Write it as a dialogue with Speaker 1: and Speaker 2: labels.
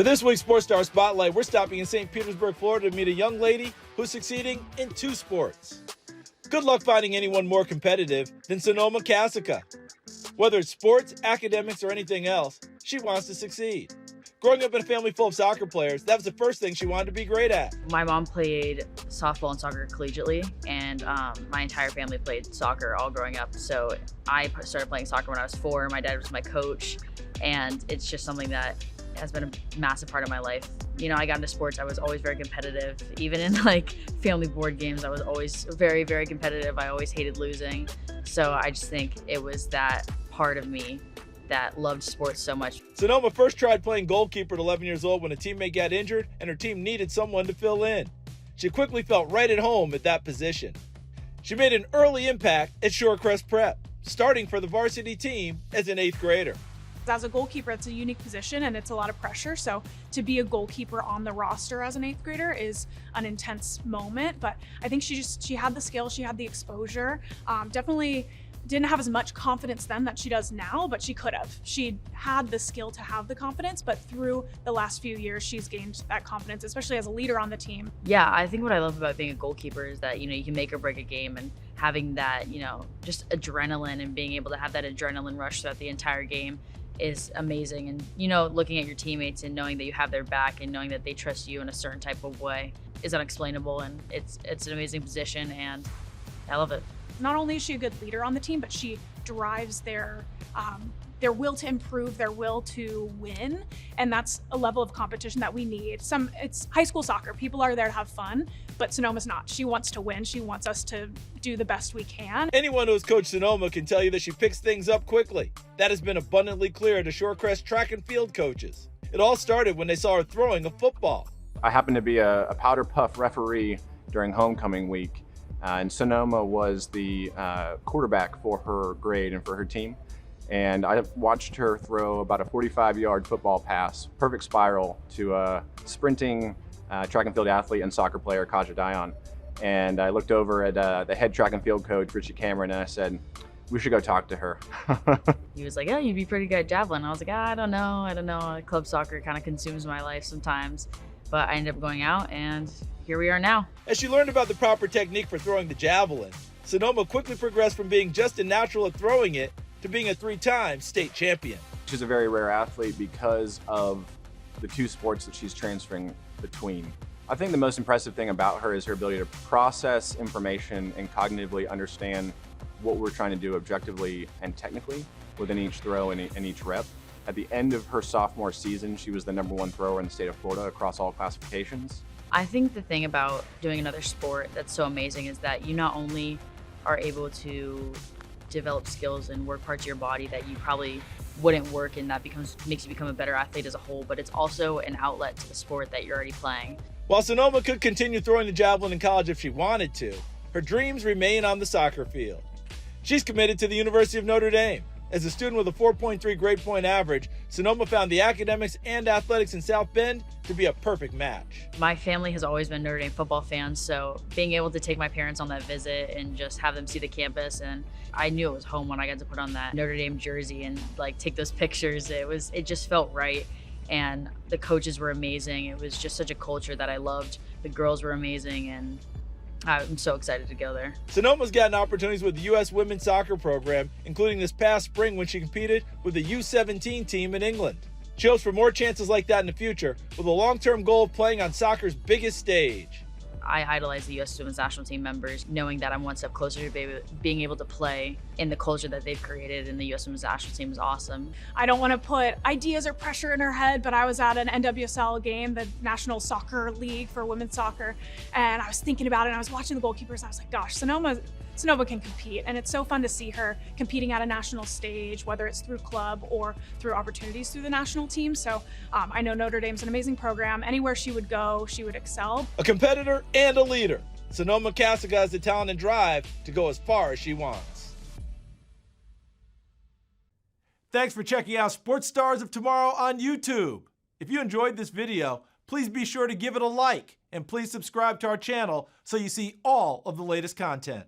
Speaker 1: For this week's Sports Star Spotlight, we're stopping in St. Petersburg, Florida to meet a young lady who's succeeding in 2 sports. Good luck finding anyone more competitive than Sonoma Kasica. Whether it's sports, academics, or anything else, she wants to succeed. Growing up in a family full of soccer players, that was the first thing she wanted to be great at.
Speaker 2: My mom played softball and soccer collegiately, and my entire family played soccer all growing up. So I started playing soccer when I was 4. My dad was my coach, and it's just something that has been a massive part of my life. You know, I got into sports, I was always very competitive. Even in like family board games, I was always very, very competitive. I always hated losing. So I just think it was that part of me that loved sports so much.
Speaker 1: Sonoma first tried playing goalkeeper at 11 years old when a teammate got injured and her team needed someone to fill in. She quickly felt right at home at that position. She made an early impact at Shorecrest Prep, starting for the varsity team as an 8th grader.
Speaker 3: As a goalkeeper, it's a unique position and it's a lot of pressure. So to be a goalkeeper on the roster as an 8th grader is an intense moment. But I think she had the skill, she had the exposure. Definitely didn't have as much confidence then that she does now, but she could have. She had the skill to have the confidence, but through the last few years, she's gained that confidence, especially as a leader on the team.
Speaker 2: Yeah, I think what I love about being a goalkeeper is that, you can make or break a game, and having that, just adrenaline and being able to have that adrenaline rush throughout the entire game is amazing. And, looking at your teammates and knowing that you have their back and knowing that they trust you in a certain type of way is unexplainable. And it's an amazing position, and I love it.
Speaker 3: Not only is she a good leader on the team, but she drives their will to improve, their will to win. And that's a level of competition that we need. It's high school soccer. People are there to have fun, but Sonoma's not. She wants to win. She wants us to do the best we can.
Speaker 1: Anyone who's coached Sonoma can tell you that she picks things up quickly. That has been abundantly clear to Shorecrest track and field coaches. It all started when they saw her throwing a football.
Speaker 4: I happened to be a powder puff referee during homecoming week. And Sonoma was the quarterback for her grade and for her team. And I watched her throw about a 45-yard football pass, perfect spiral, to a sprinting track and field athlete and soccer player, Kaja Dion. And I looked over at the head track and field coach, Richie Cameron, and I said, we should go talk to her.
Speaker 2: He was like, yeah, you'd be pretty good at javelin. I was like, I don't know. Club soccer kind of consumes my life sometimes. But I ended up going out, and here we are now.
Speaker 1: As she learned about the proper technique for throwing the javelin, Sonoma quickly progressed from being just a natural at throwing it to being a 3-time state champion.
Speaker 4: She's a very rare athlete because of the 2 sports that she's transferring between. I think the most impressive thing about her is her ability to process information and cognitively understand what we're trying to do objectively and technically within each throw and each rep. At the end of her sophomore season, she was the #1 thrower in the state of Florida across all classifications.
Speaker 2: I think the thing about doing another sport that's so amazing is that you not only are able to develop skills and work parts of your body that you probably wouldn't work, and that makes you become a better athlete as a whole, but it's also an outlet to the sport that you're already playing.
Speaker 1: While Sonoma could continue throwing the javelin in college if she wanted to, her dreams remain on the soccer field. She's committed to the University of Notre Dame. As a student with a 4.3 grade point average, Sonoma found the academics and athletics in South Bend to be a perfect match.
Speaker 2: My family has always been Notre Dame football fans, so being able to take my parents on that visit and just have them see the campus, and I knew it was home when I got to put on that Notre Dame jersey and take those pictures. It just felt right, and the coaches were amazing. It was just such a culture that I loved. The girls were amazing, and I'm so excited to go there.
Speaker 1: Sonoma's gotten opportunities with the U.S. women's soccer program, including this past spring when she competed with the U17 team in England. She hopes for more chances like that in the future, with a long-term goal of playing on soccer's biggest stage.
Speaker 2: I idolize the U.S. women's national team members, knowing that I'm one step closer to being able to play in the culture that they've created, and the U.S. women's national team is awesome.
Speaker 3: I don't want to put ideas or pressure in her head, but I was at an NWSL game, the National Soccer League for women's soccer, and I was thinking about it, and I was watching the goalkeepers, and I was like, gosh, Sonoma can compete, and it's so fun to see her competing at a national stage, whether it's through club or through opportunities through the national team. So I know Notre Dame's an amazing program. Anywhere she would go, she would excel.
Speaker 1: A competitor and a leader, Sonoma Kasica has the talent and drive to go as far as she wants. Thanks for checking out Sports Stars of Tomorrow on YouTube. If you enjoyed this video, please be sure to give it a like, and please subscribe to our channel so you see all of the latest content.